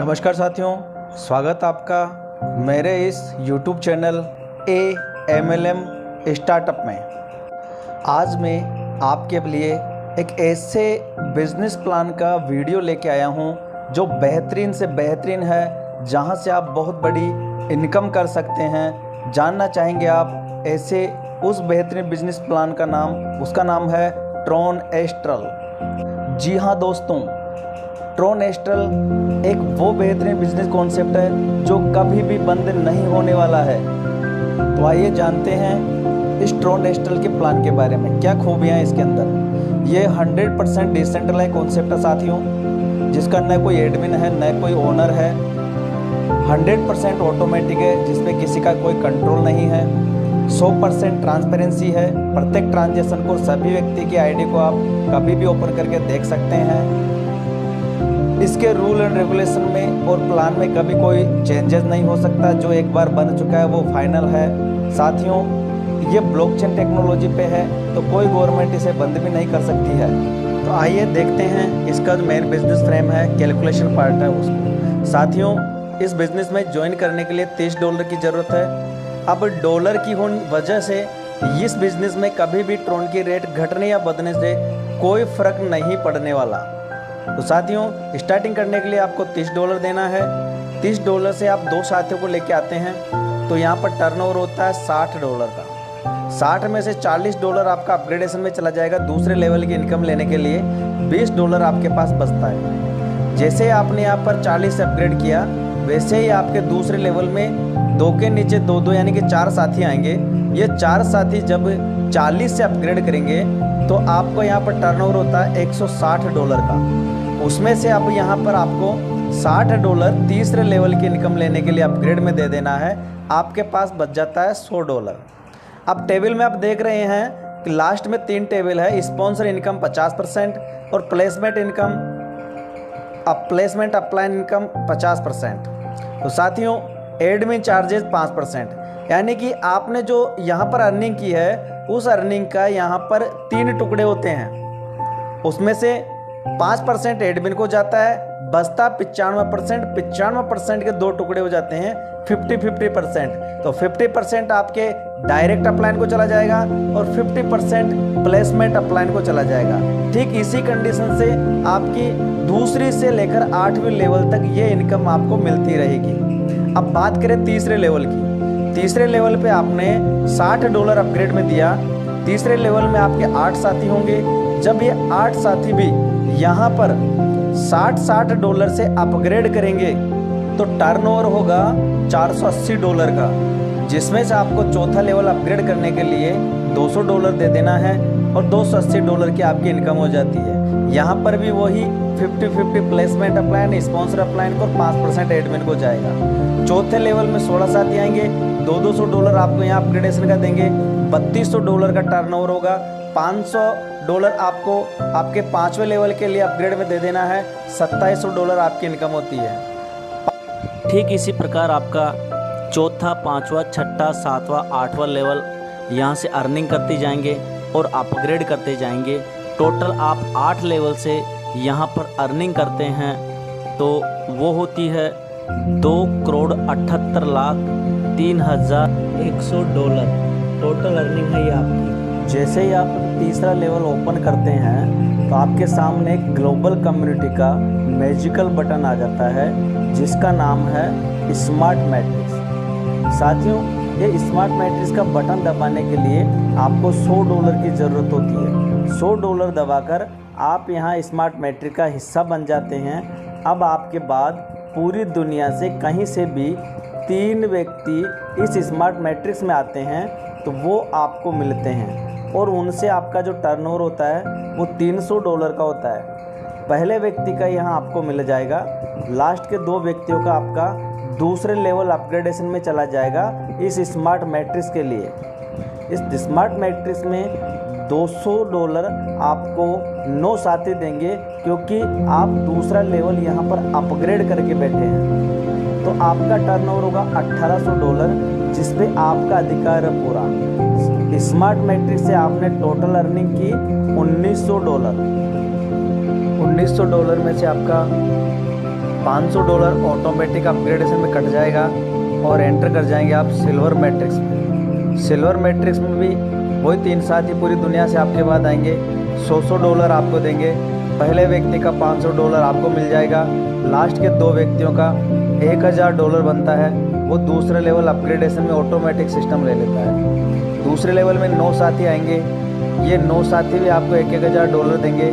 नमस्कार साथियों, स्वागत आपका मेरे इस YouTube चैनल AMLM स्टार्टअप में। आज मैं आपके लिए एक ऐसे बिजनेस प्लान का वीडियो लेके आया हूं जो बेहतरीन से बेहतरीन है, जहां से आप बहुत बड़ी इनकम कर सकते हैं। जानना चाहेंगे आप ऐसे उस बेहतरीन बिजनेस प्लान का नाम, उसका नाम है ट्रॉन एस्ट्रल। जी हाँ दोस्तों, ट्रॉन एस्ट्रल एक वो बेहतरीन बिजनेस कॉन्सेप्ट है जो कभी भी बंद नहीं होने वाला है। तो आइए जानते हैं इस ट्रॉन एस्ट्रल के प्लान के बारे में, क्या खूबियाँ हैं इसके अंदर। ये 100% डिसेंट्रलाइज कॉन्सेप्ट है साथियों, जिसका न कोई एडमिन है न कोई ओनर है। 100% ऑटोमेटिक है, जिसमें किसी का कोई कंट्रोल नहीं है। 100% ट्रांसपेरेंसी है। प्रत्येक ट्रांजेक्शन को, सभी व्यक्ति की आईडी को आप कभी भी ओपन करके देख सकते हैं। इसके रूल एंड रेगुलेशन में और प्लान में कभी कोई चेंजेस नहीं हो सकता। जो एक बार बन चुका है वो फाइनल है। साथियों, ये ब्लॉकचेन टेक्नोलॉजी पे है, तो कोई गवर्नमेंट इसे बंद भी नहीं कर सकती है। तो आइए देखते हैं इसका जो मेन बिजनेस फ्रेम है, कैलकुलेशन पार्ट है उसको। साथियों, इस बिजनेस में ज्वाइन करने के लिए $30 की ज़रूरत है। अब डॉलर की वजह से इस बिजनेस में कभी भी ट्रॉन की रेट घटने या बढ़ने से कोई फ़र्क नहीं पड़ने वाला। तो साथियों, स्टार्टिंग करने के लिए आपको $30 देना है। $30 से आप 2 साथियों को लेके आते हैं, तो यहाँ पर टर्नओवर होता है $60 का। 60 में से $40 आपका अपग्रेडेशन में चला जाएगा। दूसरे लेवल की इनकम लेने के लिए $20 आपके पास बचता है। जैसे आपने यहाँ पर 40 से अपग्रेड किया, वैसे ही आपके दूसरे लेवल में 2 के नीचे 2 यानी कि 4 साथी आएंगे। ये 4 साथी जब 40 से अपग्रेड करेंगे तो आपको यहाँ पर टर्नओवर होता है $160 का। उसमें से अब यहाँ पर आपको $60 तीसरे लेवल की इनकम लेने के लिए अपग्रेड में दे देना है। आपके पास बच जाता है $100। अब टेबल में आप देख रहे हैं कि लास्ट में 3 टेबल है। स्पॉन्सर इनकम 50% और placement income, placement upline income 50%। तो साथियों, एडमिन चार्जेस 5%, यानी कि आपने जो यहाँ पर अर्निंग की है उस अर्निंग का यहाँ पर 3 टुकड़े होते हैं। उसमें से 5% एडमिन को जाता है, बचता 95%। 95% के 2 टुकड़े हो जाते हैं 50-50%। तो 50% आपके डायरेक्ट अपलाइन को चला जाएगा और 50% प्लेसमेंट अपलाइन को चला जाएगा। ठीक इसी कंडीशन से आपकी दूसरी से लेकर 8वीं लेवल तक ये इनकम आपको मिलती रहेगी। अब बात करें तीसरे लेवल की। तीसरे लेवल पे आपने $60 अपग्रेड में दिया। तीसरे लेवल में आपके 8 साथी होंगे। जब ये 8 साथी भी यहाँ पर $60 से अपग्रेड करेंगे तो टर्नओवर होगा $480 का, जिसमें से आपको चौथा लेवल अपग्रेड करने के लिए $200 दे देना है और $280 की आपकी इनकम हो जाती है। यहाँ पर भी वही 50-50 प्लेसमेंट अपलाइन, स्पॉन्सर अपलाइन को 5% एडमिन को जाएगा। चौथे लेवल में 16 साथी आएंगे, $200 आपको यहाँ अपग्रेडेशन का देंगे। $3200 का टर्नओवर होगा। $500 आपको आपके 5वें लेवल के लिए अपग्रेड में दे देना है। $2700 आपकी इनकम होती है। ठीक इसी प्रकार आपका चौथा, 5वां, 6ठा, 7वां, 8वां लेवल यहाँ से अर्निंग करते जाएंगे और अपग्रेड करते जाएंगे। टोटल आप 8 लेवल से यहाँ पर अर्निंग करते हैं तो वो होती है $2,78,03,100 टोटल अर्निंग है ये आपकी। जैसे ही आप तीसरा लेवल ओपन करते हैं तो आपके सामने एक ग्लोबल कम्युनिटी का मैजिकल बटन आ जाता है, जिसका नाम है स्मार्ट मैट्रिक्स। साथियों, ये स्मार्ट मैट्रिक्स का बटन दबाने के लिए आपको $100 की ज़रूरत होती है। $100 दबाकर आप यहाँ स्मार्ट मैट्रिक्स का हिस्सा बन जाते हैं। अब आपके बाद पूरी दुनिया से कहीं से भी 3 व्यक्ति इस स्मार्ट मैट्रिक्स में आते हैं तो वो आपको मिलते हैं और उनसे आपका जो टर्नओवर होता है वो $300 का होता है। पहले व्यक्ति का यहाँ आपको मिल जाएगा। लास्ट के 2 व्यक्तियों का आपका दूसरे लेवल अपग्रेडेशन में चला जाएगा इस स्मार्ट मैट्रिक्स के लिए। इस स्मार्ट मैट्रिक्स में $200 आपको 9 साथी देंगे, क्योंकि आप दूसरा लेवल यहाँ पर अपग्रेड करके बैठे हैं। तो आपका टर्नओवर होगा $1800, जिस पे आपका अधिकार है पूरा। स्मार्ट मैट्रिक्स से आपने टोटल अर्निंग की $1900। $1900 में से आपका $500 ऑटोमेटिक अपग्रेडेशन में कट जाएगा और एंटर कर जाएंगे आप सिल्वर मैट्रिक्स में। सिल्वर मैट्रिक्स में भी वही 3 साथी पूरी दुनिया से आपके बाद आएंगे, $100 आपको देंगे। पहले व्यक्ति का $500 आपको मिल जाएगा। लास्ट के 2 व्यक्तियों का $1000 बनता है। वो दूसरे लेवल अपग्रेडेशन में ऑटोमेटिक सिस्टम ले लेता है। दूसरे लेवल में 9 साथी आएंगे। ये 9 साथी भी आपको $1000 देंगे।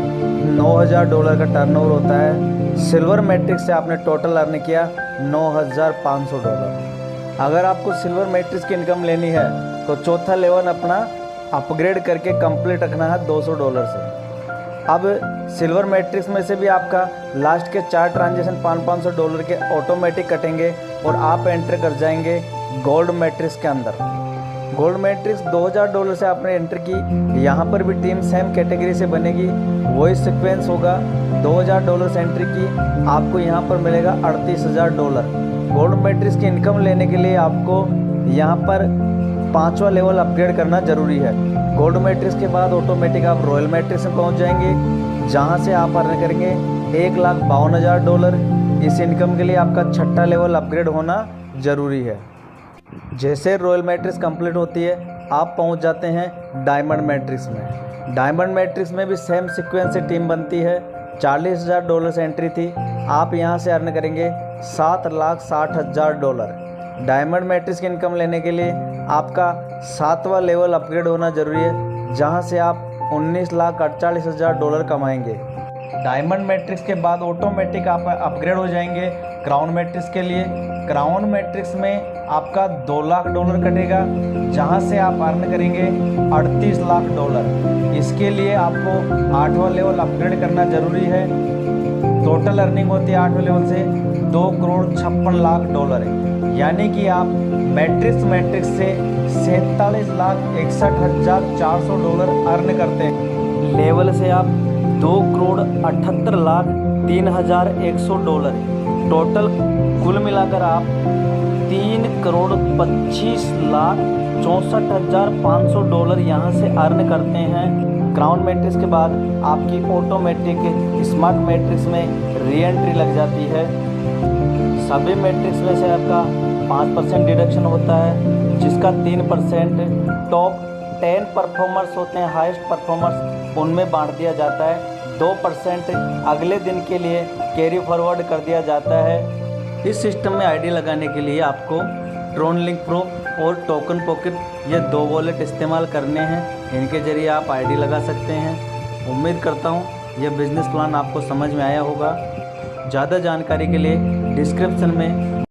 $9000 का टर्नओवर होता है। सिल्वर मैट्रिक्स से आपने टोटल अर्न किया $9500। अगर आपको सिल्वर मैट्रिक्स की इनकम लेनी है तो चौथा लेवल अपना अपग्रेड करके कंप्लीट रखना है $200 से। अब सिल्वर मैट्रिक्स में से भी आपका लास्ट के 4 ट्रांजेक्शन $500 के ऑटोमेटिक कटेंगे और आप एंटर कर जाएंगे गोल्ड मैट्रिक्स के अंदर। गोल्ड मैट्रिक्स $2000 से आपने एंटर की। यहाँ पर भी टीम सेम कैटेगरी से बनेगी, वही सीक्वेंस होगा। $2000 से एंट्री की, आपको यहाँ पर मिलेगा $38000। गोल्ड मैट्रिक्स की इनकम लेने के लिए आपको यहाँ पर 5वां लेवल अपग्रेड करना ज़रूरी है। गोल्ड मैट्रिक्स के बाद ऑटोमेटिक आप रॉयल मैट्रिक्स में पहुँच जाएंगे, जहाँ से आप अर्न करेंगे $1,52,000। इस इनकम के लिए आपका 6ठा लेवल अपग्रेड होना ज़रूरी है। जैसे रॉयल मैट्रिक्स कंप्लीट होती है, आप पहुंच जाते हैं डायमंड मैट्रिक्स में। डायमंड मैट्रिक्स में भी सेम सीक्वेंस से टीम बनती है। $40,000 से एंट्री थी, आप यहां से अर्न करेंगे $7,60,000। डायमंड मैट्रिक्स की इनकम लेने के लिए आपका 7वां लेवल अपग्रेड होना ज़रूरी है, जहां से आप $19,48,000 कमाएंगे। डायमंड मैट्रिक्स के बाद ऑटोमेटिक आप अपग्रेड हो जाएंगे क्राउन मैट्रिक्स के लिए। क्राउन मैट्रिक्स में आपका $2,00,000 कटेगा, जहां से आप अर्न करेंगे $38,00,000। इसके लिए आपको 8वां लेवल अपग्रेड करना ज़रूरी है। टोटल अर्निंग होती है 8वें लेवल से $2,56,00,000 यानी कि आप मैट्रिक्स से $47,61,400 अर्न करते हैं। लेवल से आप $2,78,03,100। टोटल कुल मिलाकर आप $3,25,64,500 यहाँ से अर्न करते हैं। क्राउन मैट्रिक्स के बाद आपकी ऑटोमेटिक स्मार्ट मैट्रिक्स में री एंट्री लग जाती है। सभी मैट्रिक्स में से आपका 5% डिडक्शन होता है, जिसका 3% टॉप 10 परफॉर्मर्स होते हैं, हाईएस्ट परफॉर्मर्स, उनमें बांट दिया जाता है। 2% अगले दिन के लिए कैरी फॉरवर्ड कर दिया जाता है। इस सिस्टम में आईडी लगाने के लिए आपको ट्रोन लिंक प्रो और टोकन पॉकेट ये 2 वॉलेट इस्तेमाल करने हैं। इनके ज़रिए आप आईडी लगा सकते हैं। उम्मीद करता हूँ यह बिज़नेस प्लान आपको समझ में आया होगा। ज़्यादा जानकारी के लिए डिस्क्रिप्शन में